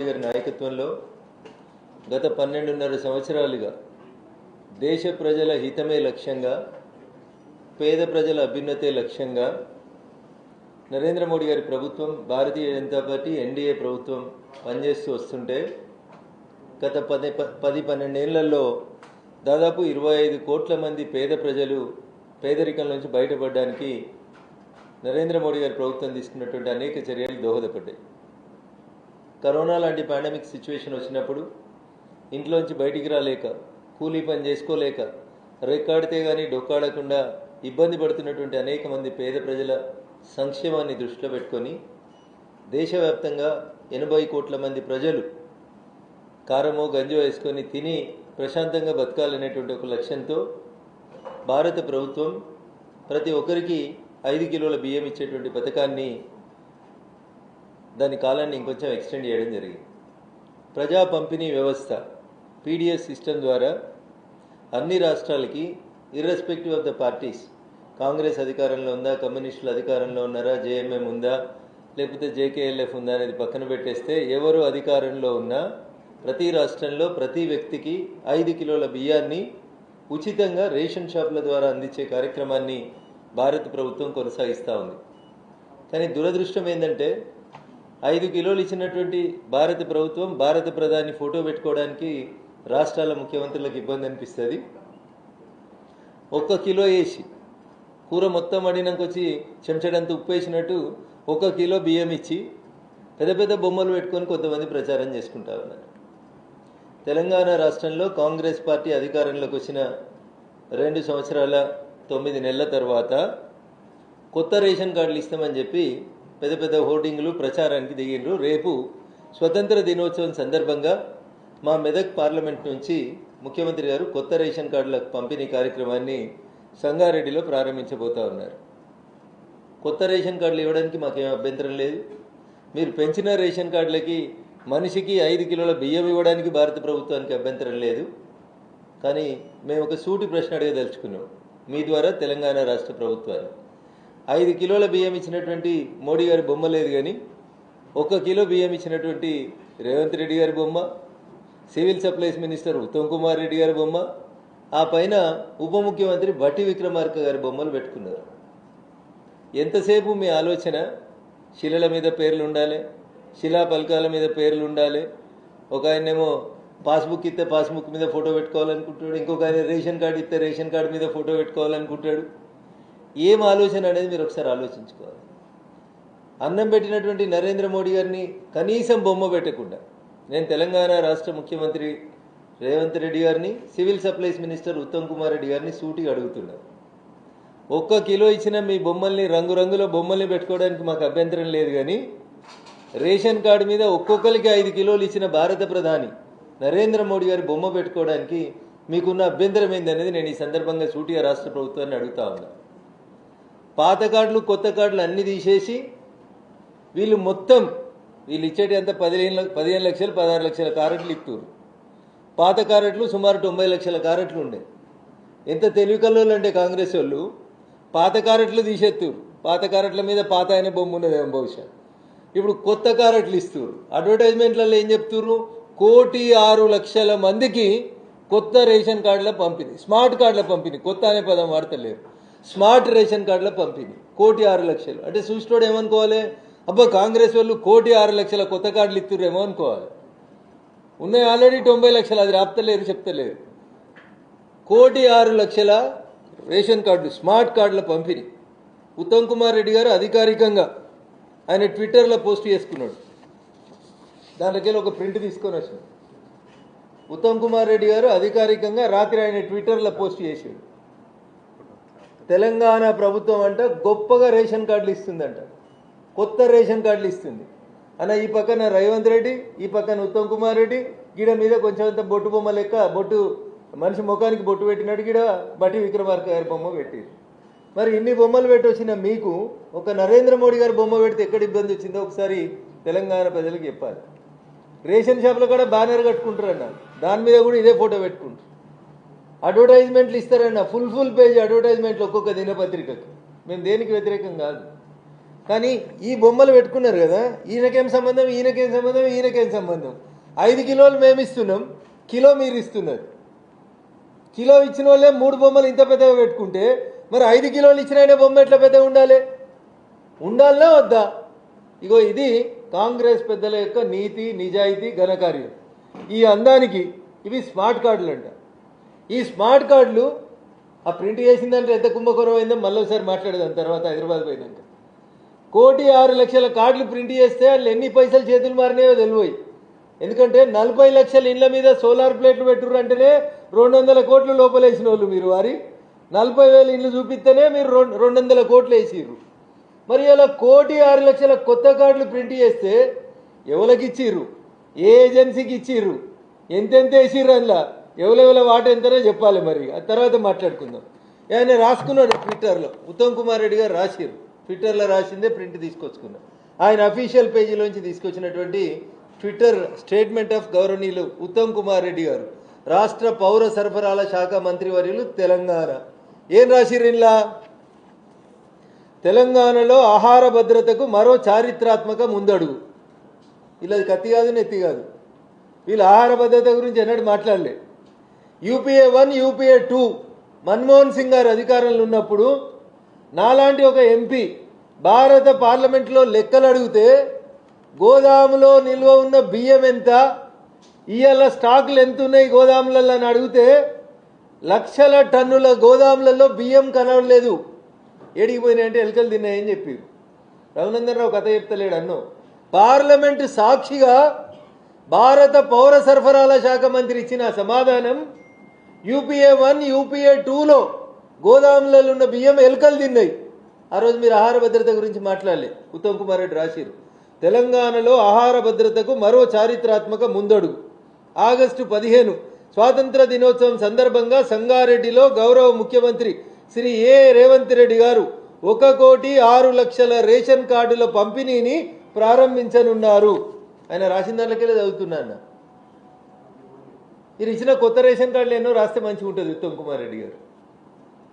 గారి నాయకత్వంలో గత 12.5 సంవత్సరాలుగా దేశ ప్రజల హితమే లక్ష్యంగా, పేద ప్రజల అభ్యున్నతే లక్ష్యంగా నరేంద్ర మోడీ గారి ప్రభుత్వం, భారతీయ జనతా పార్టీ ఎన్డీఏ ప్రభుత్వం పనిచేస్తూ వస్తుంటే గత 10-12 ఏళ్లలో దాదాపు 25 కోట్ల మంది పేద ప్రజలు పేదరికం నుంచి బయటపడడానికి నరేంద్ర మోడీ గారి ప్రభుత్వం తీసుకున్నటువంటి అనేక చర్యలు దోహదపడ్డాయి. కరోనా లాంటి పాండమిక్ సిచ్యువేషన్ వచ్చినప్పుడు ఇంట్లోంచి బయటికి రాలేక, కూలీ పని చేసుకోలేక, రెక్కాడితే కానీ డొక్కాడకుండా ఇబ్బంది పడుతున్నటువంటి అనేక మంది పేద ప్రజల సంక్షేమాన్ని దృష్టిలో పెట్టుకొని దేశవ్యాప్తంగా 80 కోట్ల మంది ప్రజలు కారమో గంజో వేసుకొని తిని ప్రశాంతంగా బతకాలనేటువంటి ఒక లక్ష్యంతో భారత ప్రభుత్వం ప్రతి ఒక్కరికి 5 కిలోల బియ్యం ఇచ్చేటువంటి పథకాన్ని, దాని కాలాన్ని ఇంకొంచెం ఎక్స్టెండ్ చేయడం జరిగింది. ప్రజా పంపిణీ వ్యవస్థ పీడిఎస్ సిస్టమ్ ద్వారా అన్ని రాష్ట్రాలకి irrespective of the parties, Congress అధికారంలో ఉందా, కమ్యూనిస్టులు అధికారంలో ఉన్నారా, జేఎంఎం ఉందా, లేకపోతే జేకేఎల్ఎఫ్ ఉందా అనేది పక్కన పెట్టేస్తే ఎవరు అధికారంలో ఉన్నా ప్రతి రాష్ట్రంలో ప్రతి వ్యక్తికి 5 కిలోల బియ్యాన్ని ఉచితంగా రేషన్ షాపుల ద్వారా అందించే కార్యక్రమాన్ని భారత ప్రభుత్వం కొనసాగిస్తూ ఉంది. కానీ దురదృష్టం ఏంటంటే 5 కిలోలు ఇచ్చినటువంటి భారత ప్రభుత్వం, భారత ప్రధాని ఫోటో పెట్టుకోవడానికి రాష్ట్రాల ముఖ్యమంత్రులకు ఇబ్బంది అనిపిస్తుంది. 1 కిలో వేసి కూర మొత్తం అడినాక వచ్చి చెంచడంత ఉప్పు వేసినట్టు 1 కిలో బియ్యం ఇచ్చి పెద్ద పెద్ద బొమ్మలు పెట్టుకొని కొంతమంది ప్రచారం చేసుకుంటా ఉన్నారు. తెలంగాణ రాష్ట్రంలో కాంగ్రెస్ పార్టీ అధికారంలోకి వచ్చిన 2 సంవత్సరాల 9 నెలల తర్వాత కొత్త రేషన్ కార్డులు ఇస్తామని చెప్పి పెద్ద పెద్ద హోర్డింగ్లు ప్రచారానికి దిగిండ్రు. రేపు స్వతంత్ర దినోత్సవం సందర్భంగా మా మెదక్ పార్లమెంట్ నుంచి ముఖ్యమంత్రి గారు కొత్త రేషన్ కార్డుల పంపిణీ కార్యక్రమాన్ని సంగారెడ్డిలో ప్రారంభించబోతా ఉన్నారు. కొత్త రేషన్ కార్డులు ఇవ్వడానికి మాకేం అభ్యంతరం లేదు. మీరు పెంచిన రేషన్ కార్డులకి మనిషికి 5 కిలోల బియ్యం ఇవ్వడానికి భారత ప్రభుత్వానికి అభ్యంతరం లేదు. కానీ మేము ఒక సూటి ప్రశ్న అడగదలుచుకున్నాం మీ ద్వారా తెలంగాణ రాష్ట్ర ప్రభుత్వాన్ని. 5 కిలోల బియ్యం ఇచ్చినటువంటి మోడీ గారి బొమ్మ లేదు, కానీ 1 కిలో బియ్యం ఇచ్చినటువంటి రేవంత్ రెడ్డి గారి బొమ్మ, civil supplies minister Uttam Kumar Reddy గారి బొమ్మ, ఆ పైన ఉప ముఖ్యమంత్రి భట్టి విక్రమార్క గారి బొమ్మలు పెట్టుకున్నారు. ఎంతసేపు మీ ఆలోచన శిలల మీద పేర్లు ఉండాలి, శిలా పలకాల మీద పేర్లు ఉండాలి. ఒక ఆయనేమో పాస్బుక్ ఇస్తే పాస్బుక్ మీద ఫోటో పెట్టుకోవాలనుకుంటాడు, ఇంకొక ఆయన రేషన్ కార్డు ఇస్తే రేషన్ కార్డు మీద ఫోటో పెట్టుకోవాలనుకుంటాడు. ఏం ఆలోచన అనేది మీరు ఒకసారి ఆలోచించుకోవాలి. అన్నం పెట్టినటువంటి నరేంద్ర మోడీ గారిని కనీసం బొమ్మ పెట్టకుండా నేను తెలంగాణ రాష్ట్ర ముఖ్యమంత్రి రేవంత్ రెడ్డి గారిని, civil supplies minister Uttam Kumar Reddy గారిని సూటిగా అడుగుతున్నాను. 1 కిలో ఇచ్చిన మీ బొమ్మల్ని, రంగురంగుల బొమ్మల్ని పెట్టుకోవడానికి మాకు అభ్యంతరం లేదు, కానీ రేషన్ కార్డు మీద ఒక్కొక్కరికి 5 కిలోలు ఇచ్చిన భారత ప్రధాని నరేంద్ర మోడీ గారి బొమ్మ పెట్టుకోవడానికి మీకున్న అభ్యంతరం ఏందనేది నేను ఈ సందర్భంగా సూటిగా రాష్ట్ర ప్రభుత్వాన్ని అడుగుతా ఉన్నా. పాత కార్డులు కొత్త కార్డులు అన్నీ తీసేసి వీళ్ళు ఇచ్చేటి అంతా 15 లక్షలు 16 లక్షల కారెట్లు ఇస్తారు. పాత కారెట్లు సుమారు 90 లక్షల కారెట్లు ఉండే. ఎంత తెలివికల్లోళ్ళు అంటే కాంగ్రెస్ వాళ్ళు పాత కారెట్లు తీసేస్తారు. పాత కారెట్ల మీద పాత ఆయన బొమ్మ ఉన్నదేమో బహుశా. ఇప్పుడు కొత్త కారెట్లు ఇస్తారు. అడ్వర్టైజ్మెంట్లలో ఏం చెప్తున్నారు? 1,06,00,000 మందికి కొత్త రేషన్ కార్డుల పంపిణీ, స్మార్ట్ కార్డుల పంపిణీ, కొత్త అనే పదం వాడతలేరు, స్మార్ట్ రేషన్ కార్డుల పంపిణీ 1,06,00,000. అంటే చూసినోడు ఏమనుకోవాలి? అబ్బా కాంగ్రెస్ వాళ్ళు 1,06,00,000 కొత్త కార్డులు ఇస్తుర్రేమో అనుకోవాలి. ఉన్నాయి ఆల్రెడీ 90 లక్షలు, అది రాప్తలేరు, చెప్తలేరు. 1,06,00,000 రేషన్ కార్డులు, స్మార్ట్ కార్డుల పంపిణీ. ఉత్తమ్ కుమార్ రెడ్డి గారు అధికారికంగా ఆయన ట్విట్టర్లో పోస్ట్ చేసుకున్నాడు. దాంట్లోకి ఒక ప్రింట్ తీసుకొని వచ్చాడు. ఉత్తమ్ కుమార్ రెడ్డి గారు అధికారికంగా రాత్రి ఆయన ట్విట్టర్లో పోస్ట్ చేశాడు. తెలంగాణ ప్రభుత్వం అంట గొప్పగా రేషన్ కార్డులు ఇస్తుందంట, కొత్త రేషన్ కార్డులు ఇస్తుంది అన్న. ఈ పక్కన రేవంత్ రెడ్డి, ఈ పక్కన ఉత్తమ్ కుమార్ రెడ్డి, గిడ మీద కొంచెం అంత బొట్టు బొమ్మ లెక్క, బొట్టు మనిషి ముఖానికి బొట్టు పెట్టినట్టు గిడ భట్టి విక్రమార్క గారి బొమ్మ పెట్టారు. మరి ఇన్ని బొమ్మలు పెట్టి వచ్చిన మీకు ఒక నరేంద్ర మోడీ గారి బొమ్మ పెడితే ఎక్కడ ఇబ్బంది వచ్చిందో ఒకసారి తెలంగాణ ప్రజలకు చెప్పాలి. రేషన్ షాపులో కూడా బ్యానర్ కట్టుకుంటారు అన్న, దాని మీద కూడా ఇదే ఫోటో పెట్టుకుంటారు. అడ్వర్టైజ్మెంట్లు ఇస్తారన్న, ఫుల్ పేజ్ అడ్వర్టైజ్మెంట్లు ఒక్కొక్క దినపత్రికకి. మేము దేనికి వ్యతిరేకం కాదు, కానీ ఈ బొమ్మలు పెట్టుకున్నారు కదా, ఈయనకేం సంబంధం, ఈయనకేం సంబంధం, ఈయనకేం సంబంధం. 5 కిలోలు మేము ఇస్తున్నాం, కిలో మీరు ఇస్తున్నారు. కిలో ఇచ్చిన వాళ్ళే 3 బొమ్మలు ఇంత పెద్దగా పెట్టుకుంటే మరి 5 కిలోలు ఇచ్చిన ఆయన బొమ్మ ఎట్లా పెద్దగా ఉండాలనా వద్దా? ఇగో ఇది కాంగ్రెస్ పెద్దల యొక్క నీతి, నిజాయితీ, ఘనకార్యం. ఈ అందానికి ఇవి స్మార్ట్ కార్డులు అంట. ఈ స్మార్ట్ కార్డులు ఆ ప్రింట్ చేసిందంటే ఎంత కుంభకోణం అయిందో మళ్ళీ ఒకసారి మాట్లాడేదాం తర్వాత హైదరాబాద్ పోయినాక. 1,06,00,000 కార్డులు ప్రింట్ చేస్తే వాళ్ళు ఎన్ని పైసలు చేతులు మారినాయో తెలిపోయి. ఎందుకంటే 40 లక్షల ఇండ్ల మీద సోలార్ ప్లేట్లు పెట్టుర్రు అంటేనే 200 కోట్లు లోపలేసిన వాళ్ళు మీరు. వారి 40,000 ఇండ్లు చూపిస్తేనే మీరు 200 కోట్లు వేసిర్రు. మరి అలా 1,06,00,000 కొత్త కార్డులు ప్రింట్ చేస్తే ఎవరికి ఇచ్చిర్రు, ఏ ఏజెన్సీకి ఇచ్చిర్రు, ఎంతెంత వేసిర్రు, అందులో ఎవరెవల వాట ఎంతనే చెప్పాలి. మరి ఆ తర్వాత మాట్లాడుకుందాం. ఆయన రాసుకున్నాడు ట్విట్టర్లో, ఉత్తమ్ కుమార్ రెడ్డి గారు రాసిర్రు, ట్విట్టర్లో రాసిందే ప్రింట్ తీసుకొచ్చుకున్నాం. ఆయన అఫీషియల్ పేజీలోంచి తీసుకొచ్చినటువంటి ట్విట్టర్ స్టేట్మెంట్ ఆఫ్ గౌరవనీయులు ఉత్తమ్ కుమార్ రెడ్డి గారు, రాష్ట్ర పౌర సరఫరాల శాఖ మంత్రివర్యులు, తెలంగాణ. ఏం రాసిర్రు ఇలా? తెలంగాణలో ఆహార భద్రతకు మరో చారిత్రాత్మక ముందడుగు. ఇలా కత్తి కాదు, నెత్తి కాదు. వీళ్ళు ఆహార భద్రత గురించి ఎన్నడూ మాట్లాడలే. యూపీఏ 1, యూపీఏ 2 మన్మోహన్ సింగ్ గారు అధికారంలో ఉన్నప్పుడు నాలాంటి ఒక ఎంపీ భారత పార్లమెంట్లో లెక్కలు అడిగితే గోదాములో నిల్వ ఉన్న బియ్యం ఎంత, ఇవాళ స్టాకులు ఎంత ఉన్నాయి గోదాములలో అని అడిగితే లక్షల టన్నుల గోదాములలో బియ్యం కనవలేదు. ఏడిగిపోయినాయంటే ఎలుకలు తిన్నాయని చెప్పారు. రఘునందన్ రావు కథ చెప్తలేడు అన్నో. పార్లమెంటు సాక్షిగా భారత పౌర సరఫరాల శాఖ మంత్రి ఇచ్చిన సమాధానం, యూపీఏ 1, యూపీఏ 2లో గోదాములలో ఉన్న బియ్యం ఎలుకలు తిన్నాయి. ఆ రోజు మీరు ఆహార భద్రత గురించి మాట్లాడలే. ఉత్తమ్ కుమార్ రెడ్డి రాసిరు, తెలంగాణలో ఆహార భద్రతకు మరో చారిత్రాత్మక ముందడుగు. ఆగస్టు 15 స్వాతంత్ర దినోత్సవం సందర్భంగా సంగారెడ్డిలో గౌరవ ముఖ్యమంత్రి శ్రీ ఏ రేవంత్ రెడ్డి గారు 1,06,00,000 రేషన్ కార్డుల పంపిణీని ప్రారంభించనున్నారు. ఆయన రాసిన దాంట్లోకెళ్ళి చదువుతున్నాను. మీరు ఇచ్చిన కొత్త రేషన్ కార్డులు ఎన్నో రాస్తే మంచిగా ఉంటుంది. ఉత్తమ్ కుమార్ రెడ్డి గారు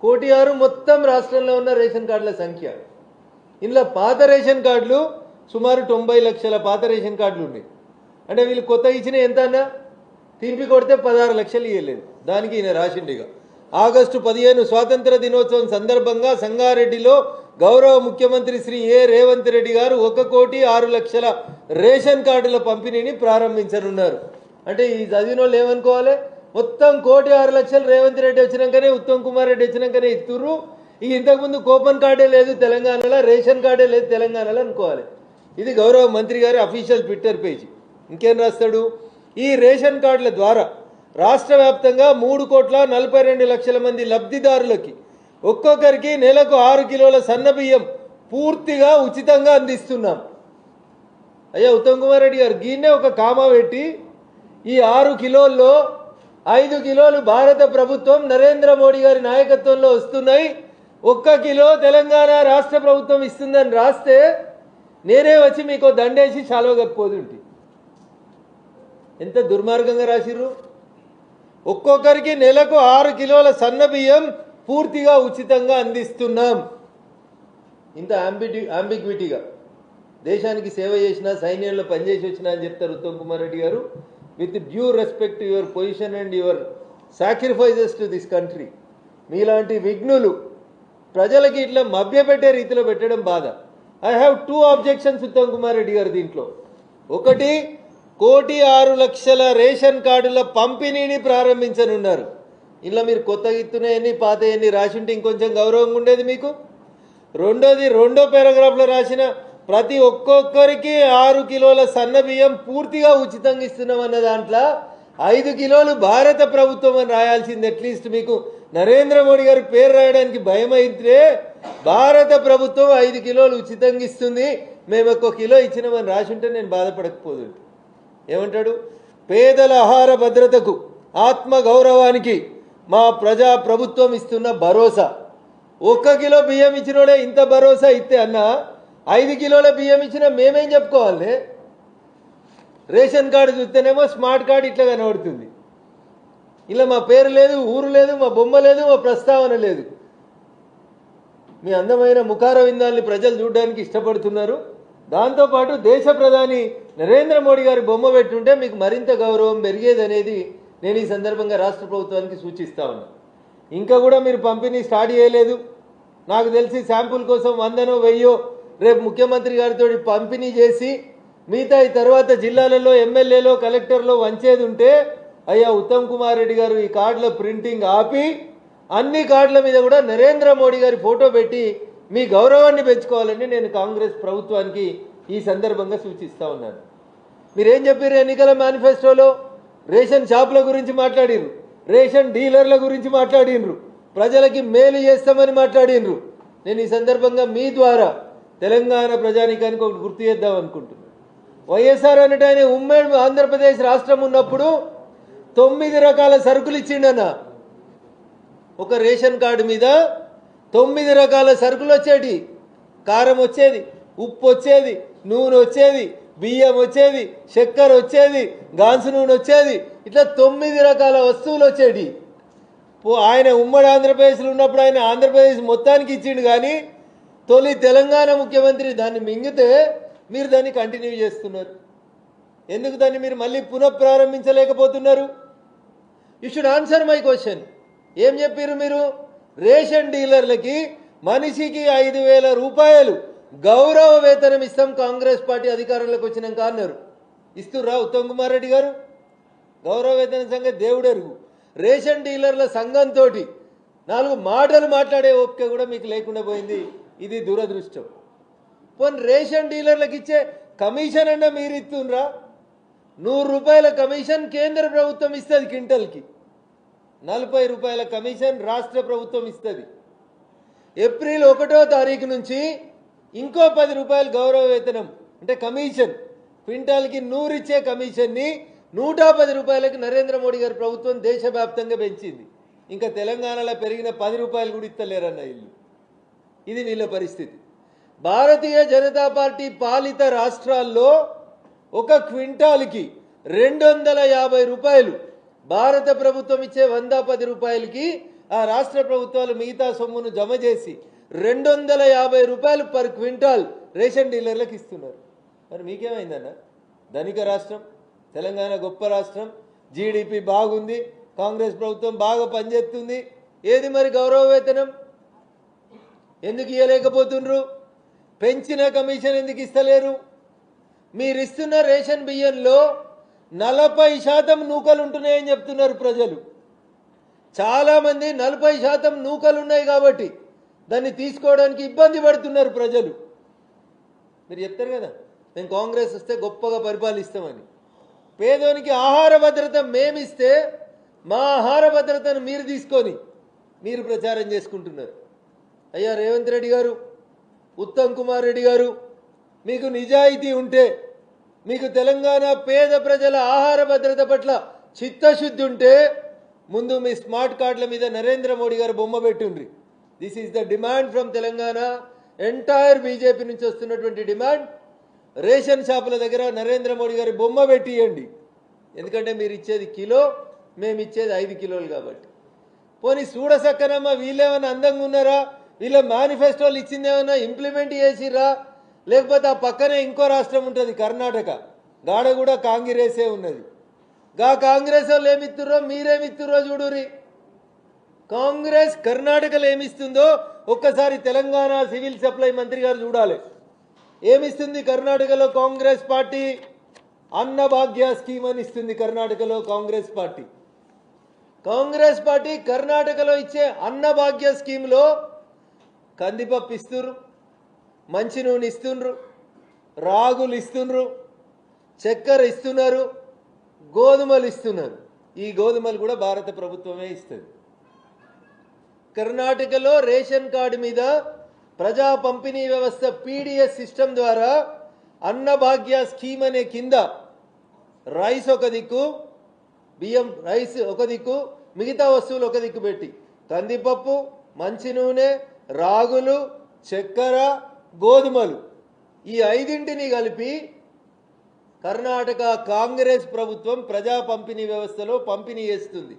1,06,00,000 మొత్తం రాష్ట్రంలో ఉన్న రేషన్ కార్డుల సంఖ్య. ఇందులో పాత రేషన్ కార్డులు సుమారు 90 లక్షల పాత రేషన్ కార్డులు ఉన్నాయి. అంటే వీళ్ళు కొత్త ఇచ్చిన ఎంత అన్నా తింపి కొడితే 16 లక్షలు ఇవ్వలేదు. దానికి ఈయన రాసిండిగా ఆగస్టు 15 స్వాతంత్ర దినోత్సవం సందర్భంగా సంగారెడ్డిలో గౌరవ ముఖ్యమంత్రి శ్రీ ఏ రేవంత్ రెడ్డి గారు 1,06,00,000 రేషన్ కార్డుల పంపిణీని ప్రారంభించనున్నారు. అంటే ఈ చదివిన వాళ్ళు ఏమనుకోవాలి, మొత్తం 1,06,00,000 రేవంత్ రెడ్డి వచ్చినాకనే, ఉత్తమ్ కుమార్ రెడ్డి వచ్చినాకనే ఇస్తుర్రు. ఇక ఇంతకుముందు కూపన్ కార్డే లేదు తెలంగాణలో, రేషన్ కార్డే లేదు తెలంగాణలో అనుకోవాలి. ఇది గౌరవ మంత్రి గారి అఫీషియల్ ట్విట్టర్ పేజీ. ఇంకేం రాస్తాడు, ఈ రేషన్ కార్డుల ద్వారా రాష్ట్ర వ్యాప్తంగా 3,42,00,000 మంది లబ్ధిదారులకి ఒక్కొక్కరికి నెలకు 6 కిలోల సన్న బియ్యం పూర్తిగా ఉచితంగా అందిస్తున్నాం. అయ్యా ఉత్తమ్ కుమార్ రెడ్డి గారు, గీనే ఒక కామా పెట్టి ఈ 6 కిలోల్లో 5 కిలోలు భారత ప్రభుత్వం నరేంద్ర మోడీ గారి నాయకత్వంలో వస్తున్నాయి, 1 కిలో తెలంగాణ రాష్ట్ర ప్రభుత్వం ఇస్తుందని రాస్తే నేనే వచ్చి మీకు దండేసి చాలవకపోతుంటే. ఎంత దుర్మార్గంగా రాసిర్రు. ఒక్కొక్కరికి నెలకు 6 కిలోల సన్న బియ్యం పూర్తిగా ఉచితంగా అందిస్తున్నాం. ఇంత అంబిగ్విటీగా దేశానికి సేవ చేసిన, సైన్యంలో పనిచేసి వచ్చినా అని చెప్తారు ఉత్తమ్ కుమార్ రెడ్డి గారు. With due respect to your position and your sacrifices to this country. మీలాంటి విఘ్నులు ప్రజలకి ఇట్లా మభ్యపెట్టే రీతిలో పెట్టడం బాధ. I have 2 objections Uttam Kumar Reddy గారు దీంట్లో. ఒకటి, 1,06,00,000 రేషన్ కార్డుల పంపిణీని ప్రారంభించనున్నారు. ఇలా మీరు కొత్తగా ఇస్తున్నాయని పాతయన్ని రాసింటే ఇంకొంచెం గౌరవంగా ఉండేది మీకు. రెండోది, 2వ పారాగ్రాఫ్లో రాసిన ప్రతి ఒక్కొక్కరికి 6 కిలోల సన్న బియ్యం పూర్తిగా ఉచితంగా ఇస్తున్నామన్న దాంట్లో 5 కిలోలు భారత ప్రభుత్వం అని రాయాల్సింది. అట్లీస్ట్ మీకు నరేంద్ర మోడీ గారి పేరు రాయడానికి భయం అయితే భారత ప్రభుత్వం 5 కిలోలు ఉచితంగా ఇస్తుంది, మేము 1 కిలో ఇచ్చినామని రాసి ఉంటే నేను బాధపడకపోదు. ఏమంటాడు, పేదల ఆహార భద్రతకు, ఆత్మ గౌరవానికి మా ప్రజా ప్రభుత్వం ఇస్తున్న భరోసా. 1 కిలో బియ్యం ఇచ్చినోడే ఇంత భరోసా ఇస్తే అన్న, 5 కిలోల బియ్యం ఇచ్చినా మేమేం చెప్పుకోవాలి. రేషన్ కార్డు చూస్తేనేమో స్మార్ట్ కార్డు ఇట్లా కనబడుతుంది. ఇలా మా పేరు లేదు, ఊరు లేదు, మా బొమ్మ లేదు, మా ప్రస్తావన లేదు. మీ అందమైన ముఖార విందాల్ని ప్రజలు చూడడానికి ఇష్టపడుతున్నారు. దాంతోపాటు దేశ ప్రధాని నరేంద్ర మోడీ గారి బొమ్మ పెట్టుంటే మీకు మరింత గౌరవం పెరిగేదనేది నేను ఈ సందర్భంగా రాష్ట్ర ప్రభుత్వానికి సూచిస్తా ఉన్నా. ఇంకా కూడా మీరు పంపిణీ స్టార్ట్ చేయలేదు. నాకు తెలిసి శాంపుల్ కోసం 100నో 1000 రేపు ముఖ్యమంత్రి గారితో పంపిణీ చేసి మిగతా ఈ తర్వాత జిల్లాలలో ఎమ్మెల్యేలో కలెక్టర్లో వంచేది ఉంటే అయ్యా ఉత్తమ్ కుమార్ రెడ్డి గారు ఈ కార్డుల ప్రింటింగ్ ఆపి అన్ని కార్డుల మీద కూడా నరేంద్ర మోడీ గారి ఫోటో పెట్టి మీ గౌరవాన్ని పెంచుకోవాలని నేను కాంగ్రెస్ ప్రభుత్వానికి ఈ సందర్భంగా సూచిస్తా ఉన్నాను. మీరేం చెప్పారు ఎన్నికల మేనిఫెస్టోలో? రేషన్ షాపుల గురించి మాట్లాడినరు, రేషన్ డీలర్ల గురించి మాట్లాడినరు, ప్రజలకి మేలు చేస్తామని మాట్లాడినరు. నేను ఈ సందర్భంగా మీ ద్వారా తెలంగాణ ప్రజానీకానికి ఒకటి గుర్తు చేద్దాం అనుకుంటున్నాను. వైఎస్ఆర్ అన్నట్టు ఆయన ఉమ్మడి ఆంధ్రప్రదేశ్ రాష్ట్రం ఉన్నప్పుడు 9 రకాల సరుకులు ఇచ్చిండన్న. ఒక రేషన్ కార్డు మీద 9 రకాల సరుకులు వచ్చేటి. కారం వచ్చేది, ఉప్పు వచ్చేది, నూనె వచ్చేది, బియ్యం వచ్చేది, చక్కెర వచ్చేది, గాన్సు నూనె వచ్చేది. ఇట్లా 9 రకాల వస్తువులు వచ్చేటి. ఆయన ఉమ్మడి ఆంధ్రప్రదేశ్లో ఉన్నప్పుడు ఆయన ఆంధ్రప్రదేశ్ మొత్తానికి ఇచ్చిండు. కానీ తొలి తెలంగాణ ముఖ్యమంత్రి దాన్ని మింగితే మీరు దాన్ని కంటిన్యూ చేస్తున్నారు. ఎందుకు దాన్ని మీరు మళ్ళీ పునఃప్రారంభించలేకపోతున్నారు? You should answer my question. ఏం చెప్పారు మీరు? రేషన్ డీలర్లకి మనిషికి 5,000 రూపాయలు గౌరవ వేతనం ఇస్తాం కాంగ్రెస్ పార్టీ అధికారంలోకి వచ్చినాక అన్నారు. ఇస్తుర్రా ఉత్తమ్ కుమార్ రెడ్డి గారు? గౌరవ వేతనం సంగతి దేవుడెరుగు. రేషన్ డీలర్ల సంఘంతో 4 మాటలు మాట్లాడే ఓపిక కూడా మీకు లేకుండా పోయింది. ఇది దురదృష్టం. పోనీ రేషన్ డీలర్లకు ఇచ్చే కమిషన్ అన్న మీరు ఇస్తుండ్రా? 100 రూపాయల కమిషన్ కేంద్ర ప్రభుత్వం ఇస్తుంది క్వింటల్కి, 40 రూపాయల కమిషన్ రాష్ట్ర ప్రభుత్వం ఇస్తుంది. ఏప్రిల్ 1వ తారీఖు నుంచి ఇంకో 10 రూపాయలు గౌరవ వేతనం అంటే కమిషన్, క్వింటాల్కి 100 ఇచ్చే కమిషన్ని 110 రూపాయలకు నరేంద్ర మోడీ గారి ప్రభుత్వం దేశవ్యాప్తంగా పెంచింది. ఇంకా తెలంగాణలో పెరిగిన 10 రూపాయలు కూడా ఇస్తలేరన్న ఇల్లు. ఇది వీళ్ళ పరిస్థితి. భారతీయ జనతా పార్టీ పాలిత రాష్ట్రాల్లో ఒక క్వింటాల్కి 250 రూపాయలు భారత ప్రభుత్వం ఇచ్చే 110 రూపాయలకి ఆ రాష్ట్ర ప్రభుత్వాలు మిగతా సొమ్మును జమ చేసి 250 రూపాయలు పర్ క్వింటాల్ రేషన్ డీలర్లకు ఇస్తున్నారు. మరి మీకేమైందన్న? ధనిక రాష్ట్రం తెలంగాణ, గొప్ప రాష్ట్రం, జీడిపి బాగుంది, కాంగ్రెస్ ప్రభుత్వం బాగా పనిచేస్తుంది. ఏది మరి గౌరవ వేతనం? ఎందుకు ఇవ్వలేకపోతుండ్రు? పెంచిన కమిషన్ ఎందుకు ఇస్తలేరు? మీరు ఇస్తున్న రేషన్ బియ్యంలో 40% నూకలు ఉంటున్నాయని చెప్తున్నారు ప్రజలు. చాలామంది 40% నూకలు ఉన్నాయి కాబట్టి దాన్ని తీసుకోవడానికి ఇబ్బంది పడుతున్నారు ప్రజలు. మీరు చెప్తారు కదా మేము కాంగ్రెస్ వస్తే గొప్పగా పరిపాలిస్తామని. పేదోనికి ఆహార భద్రత మేమిస్తే మా ఆహార భద్రతను మీరు తీసుకొని మీరు ప్రచారం చేసుకుంటున్నారు. అయ్యా రేవంత్ రెడ్డి గారు, ఉత్తమ్ కుమార్ రెడ్డి గారు, మీకు నిజాయితీ ఉంటే, మీకు తెలంగాణ పేద ప్రజల ఆహార భద్రత పట్ల చిత్తశుద్ధి ఉంటే ముందు మీ స్మార్ట్ కార్డుల మీద నరేంద్ర మోడీ గారు బొమ్మ పెట్టుండ్రి. This is the demand from Telangana. Entire BJP నుంచి వస్తున్నటువంటి డిమాండ్. రేషన్ షాపుల దగ్గర నరేంద్ర మోడీ గారి బొమ్మ పెట్టియండి. ఎందుకంటే మీరు ఇచ్చేది కిలో, మేము ఇచ్చేది 5 కిలోలు కాబట్టి. పోనీ చూడసక్కనమ్మ వీళ్ళేమన్నా అందంగా ఉన్నారా? వీళ్ళ మేనిఫెస్టోలు ఇచ్చిందేమన్నా ఇంప్లిమెంట్ చేసిర్రా? లేకపోతే ఆ పక్కనే ఇంకో రాష్ట్రం ఉంటుంది కర్ణాటక, గాడ కూడా కాంగ్రెసే ఉన్నది. గా కాంగ్రెస్ వాళ్ళు ఏమిస్తుర్రో మీరేమిస్తుర్రో చూడురి. కాంగ్రెస్ కర్ణాటకలో ఏమిస్తుందో ఒక్కసారి తెలంగాణ సివిల్ సప్లై మంత్రి గారు చూడాలి. ఏమిస్తుంది కర్ణాటకలో కాంగ్రెస్ పార్టీ? అన్నభాగ్య స్కీమ్ అని ఇస్తుంది కర్ణాటకలో కాంగ్రెస్ పార్టీ. కాంగ్రెస్ పార్టీ కర్ణాటకలో ఇచ్చే అన్నభాగ్య స్కీమ్లో కందిపప్పు ఇస్తున్నారు, మంచి నూనె ఇస్తున్నారు, రాగులు ఇస్తున్నారు, చక్కెర ఇస్తున్నారు, గోధుమలు ఇస్తున్నారు. ఈ గోధుమలు కూడా భారత ప్రభుత్వమే ఇస్తుంది. కర్ణాటకలో రేషన్ కార్డు మీద ప్రజా పంపిణీ వ్యవస్థ పీడిఎస్ సిస్టమ్ ద్వారా అన్నభాగ్య స్కీమ్ అనే కింద రైస్ ఒక దిక్కు, బియ్యం రైస్ ఒక దిక్కు, మిగతా వస్తువులు ఒక దిక్కు పెట్టి కందిపప్పు, మంచి నూనె, రాగులు, చక్కెర, గోధుమలు ఈ 5ంటిని కలిపి కర్ణాటక కాంగ్రెస్ ప్రభుత్వం ప్రజా పంపిణీ వ్యవస్థలో పంపిణీ చేస్తుంది.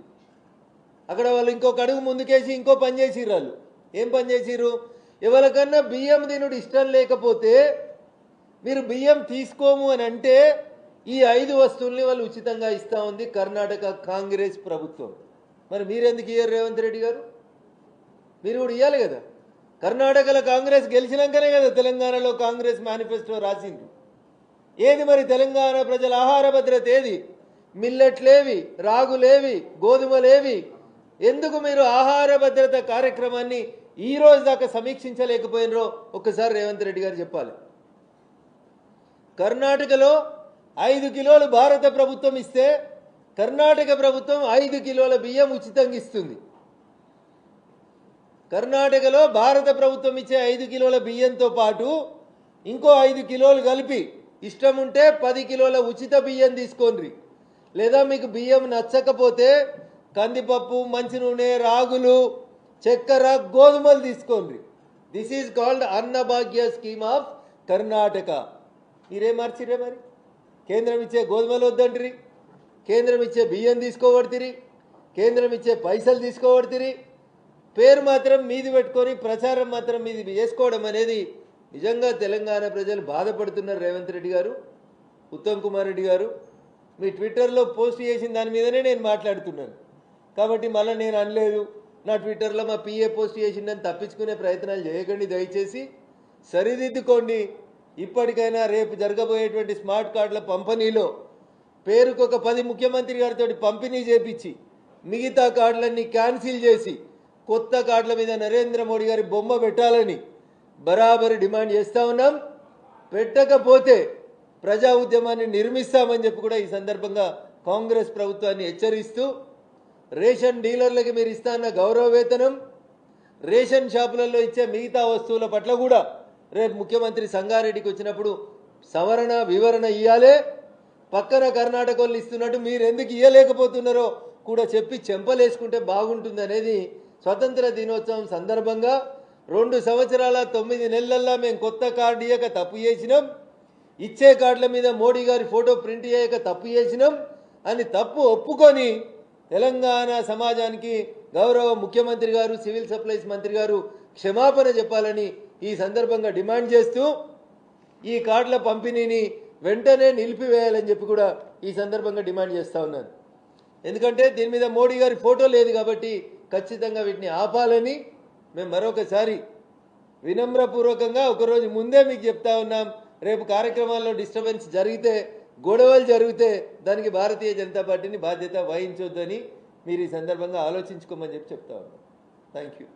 అక్కడ వాళ్ళు ఇంకొక అడుగు ముందుకేసి ఇంకో పని చేసిర్రు. వాళ్ళు ఏం పని చేసిర్రు? ఎవరికన్నా బియ్యం తినుడు ఇష్టం లేకపోతే మీరు బియ్యం తీసుకోము అని అంటే ఈ 5 వస్తువుల్ని వాళ్ళు ఉచితంగా ఇస్తా ఉంది కర్ణాటక కాంగ్రెస్ ప్రభుత్వం. మరి మీరెందుకు ఇయ్యారు రేవంత్ రెడ్డి గారు? మీరు కూడా ఇవ్వాలి కదా. కర్ణాటకలో కాంగ్రెస్ గెలిచినాకనే కదా తెలంగాణలో కాంగ్రెస్ మేనిఫెస్టో రాసింది. ఏది మరి తెలంగాణ ప్రజల ఆహార భద్రత ఏది? మిల్లెట్లేవి, రాగులేవి, గోధుమలేవి? ఎందుకు మీరు ఆహార భద్రత కార్యక్రమాన్ని ఈ రోజు దాకా సమీక్షించలేకపోయినరో ఒక్కసారి రేవంత్ రెడ్డి గారు చెప్పాలి. కర్ణాటకలో 5 కిలోలు భారత ప్రభుత్వం ఇస్తే కర్ణాటక ప్రభుత్వం 5 కిలోల బియ్యం ఉచితంగా ఇస్తుంది. కర్ణాటకలో భారత ప్రభుత్వం ఇచ్చే 5 కిలోల బియ్యంతో పాటు ఇంకో 5 కిలోలు కలిపి ఇష్టం ఉంటే 10 కిలోల ఉచిత బియ్యం తీసుకోండి. లేదా మీకు బియ్యం నచ్చకపోతే కందిపప్పు, మంచి నూనె, రాగులు, చక్కెర, గోధుమలు తీసుకోండి. This is called Annabhagya scheme of Karnataka. మీరే మార్చిరే మరి? కేంద్రం ఇచ్చే గోధుమలు వద్దంటిరి, కేంద్రం ఇచ్చే బియ్యం తీసుకోబడితిరి, కేంద్రం ఇచ్చే పైసలు తీసుకోబడితిరి. పేరు మాత్రం మీది పెట్టుకొని ప్రచారం మాత్రం మీది చేసుకోవడం అనేది నిజంగా తెలంగాణ ప్రజలు బాధపడుతున్నారు. రేవంత్ రెడ్డి గారు, ఉత్తమ్ కుమార్ రెడ్డి గారు, మీ ట్విట్టర్లో పోస్ట్ చేసిన దాని మీదనే నేను మాట్లాడుతున్నాను కాబట్టి మళ్ళీ నేను అనలేదు, నా ట్విట్టర్లో మా పిఏ పోస్ట్ చేసిందని తప్పించుకునే ప్రయత్నాలు చేయకండి. దయచేసి సరిదిద్దుకోండి. ఇప్పటికైనా రేపు జరగబోయేటువంటి స్మార్ట్ కార్డుల పంపిణీలో పేరుకొక 10 ముఖ్యమంత్రి గారితో పంపిణీ చేపించి మిగతా కార్డులన్నీ క్యాన్సిల్ చేసి కొత్త కార్డుల మీద నరేంద్ర మోడీ గారి బొమ్మ పెట్టాలని బరాబరి డిమాండ్ చేస్తూ ఉన్నాం. పెట్టకపోతే ప్రజా ఉద్యమాన్ని నిర్మిస్తామని చెప్పి కూడా ఈ సందర్భంగా కాంగ్రెస్ ప్రభుత్వాన్ని హెచ్చరిస్తూ, రేషన్ డీలర్లకి మీరు ఇస్తాన్న గౌరవ వేతనం, రేషన్ షాపులలో ఇచ్చే మిగతా వస్తువుల పట్ల కూడా రేపు ముఖ్యమంత్రి సంగారెడ్డికి వచ్చినప్పుడు సవరణ వివరణ ఇవ్వాలే. పక్కన కర్ణాటక వాళ్ళు ఇస్తున్నట్టు మీరు ఎందుకు ఇవ్వలేకపోతున్నారో కూడా చెప్పి చెంపలేసుకుంటే బాగుంటుంది అనేది స్వతంత్ర దినోత్సవం సందర్భంగా 2 సంవత్సరాల 9 నెలల్లో మేము కొత్త కార్డు ఇయ్యక తప్పు చేసినాం, ఇచ్చే కార్డుల మీద మోడీ గారి ఫోటో ప్రింట్ చేయక తప్పు చేసినాం అని తప్పు ఒప్పుకొని తెలంగాణ సమాజానికి గౌరవ ముఖ్యమంత్రి గారు, సివిల్ సప్లైస్ మంత్రి గారు క్షమాపణ చెప్పాలని ఈ సందర్భంగా డిమాండ్ చేస్తూ ఈ కార్డుల పంపిణీని వెంటనే నిలిపివేయాలని చెప్పి కూడా ఈ సందర్భంగా డిమాండ్ చేస్తూ ఉన్నాను. ఎందుకంటే దీని మీద మోడీ గారి ఫోటో లేదు కాబట్టి ఖచ్చితంగా వీటిని ఆపాలని మేము మరొకసారి వినమ్రపూర్వకంగా ఒకరోజు ముందే మీకు చెప్తా ఉన్నాం. రేపు కార్యక్రమాల్లో డిస్టర్బెన్స్ జరిగితే, గొడవలు జరిగితే దానికి భారతీయ జనతా పార్టీని బాధ్యత వహించొద్దని మీరు ఈ సందర్భంగా ఆలోచించుకోమని చెప్పి చెప్తా ఉన్నాం. Thank you.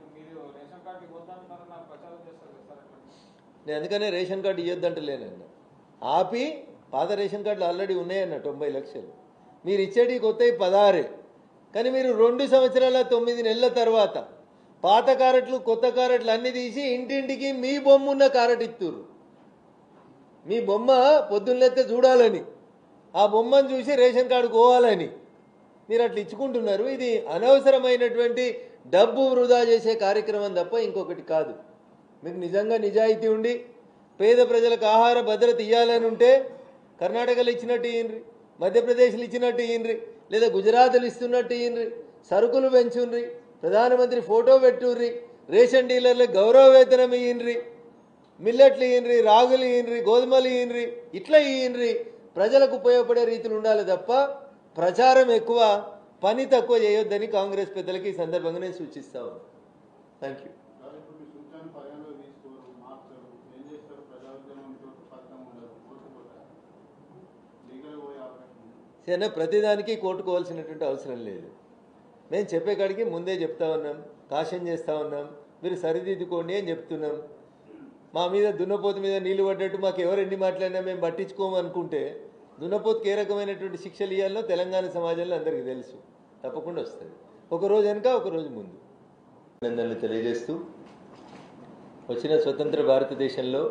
నేను అందుకనే రేషన్ కార్డు ఇవ్వద్దంటలేనన్న. ఆపి పాత రేషన్ కార్డులు ఆల్రెడీ ఉన్నాయన్న 90 లక్షలు, మీరు ఇచ్చేటి కొత్తవి 16. కానీ మీరు 2 సంవత్సరాల 9 నెలల తర్వాత పాత కారెట్లు కొత్త కారెట్లు అన్నీ తీసి ఇంటింటికి మీ బొమ్మ ఉన్న కారెట్ ఇస్తున్నారు. మీ బొమ్మ పొద్దున్నెత్తే చూడాలని, ఆ బొమ్మను చూసి రేషన్ కార్డు పోవాలని మీరు అట్లా ఇచ్చుకుంటున్నారు. ఇది అనవసరమైనటువంటి డబ్బు వృధా చేసే కార్యక్రమం తప్ప ఇంకొకటి కాదు. మీకు నిజంగా నిజాయితీ ఉండి పేద ప్రజలకు ఆహార భద్రత ఇవ్వాలని ఉంటే కర్ణాటకలో ఇచ్చినట్టు ఇయ్యండ్రి, మధ్యప్రదేశ్లో ఇచ్చినట్టు ఇయ్యండ్రి, లేదా గుజరాత్లో ఇస్తున్నట్టు ఇయ్యండ్రి, సరుకులు పెంచుండ్రి, ప్రధానమంత్రి ఫోటో పెట్టుర్రి, రేషన్ డీలర్లకు గౌరవ వేతనం ఇయ్యండ్రి, మిల్లెట్లు ఇయ్యండ్రి, రాగులు ఇయ్యండ్రి, గోధుమలు ఇయ్యండ్రి, ఇట్లా ఇయ్యండ్రి. ప్రజలకు ఉపయోగపడే రీతిలో ఉండాలి తప్ప ప్రచారం ఎక్కువ, పని తక్కువ చేయొద్దని కాంగ్రెస్ పెద్దలకి ఈ సందర్భంగా నేను సూచిస్తా ఉన్నాను. Thank you. సరే, ప్రతిదానికి కోర్టుకోవాల్సినటువంటి అవసరం లేదు. మేము చెప్పే కాడికి ముందే చెప్తా ఉన్నాం, కాషన్ చేస్తూ ఉన్నాం, మీరు సరిదిద్దుకోండి అని చెప్తున్నాం. మా మీద దున్నపోతు మీద నీళ్లు పడ్డట్టు మాకు ఎవరు ఎన్ని మాట్లాడినా మేము పట్టించుకోము అనుకుంటే దున్నపోతుకి ఏ రకమైనటువంటి శిక్షలు ఇవ్వాలో తెలంగాణ సమాజంలో అందరికీ తెలుసు. తప్పకుండా వస్తుంది, ఒకరోజు వెనుక ఒకరోజు ముందు. అభినందనలు తెలియజేస్తూ, వచ్చిన స్వతంత్ర భారతదేశంలో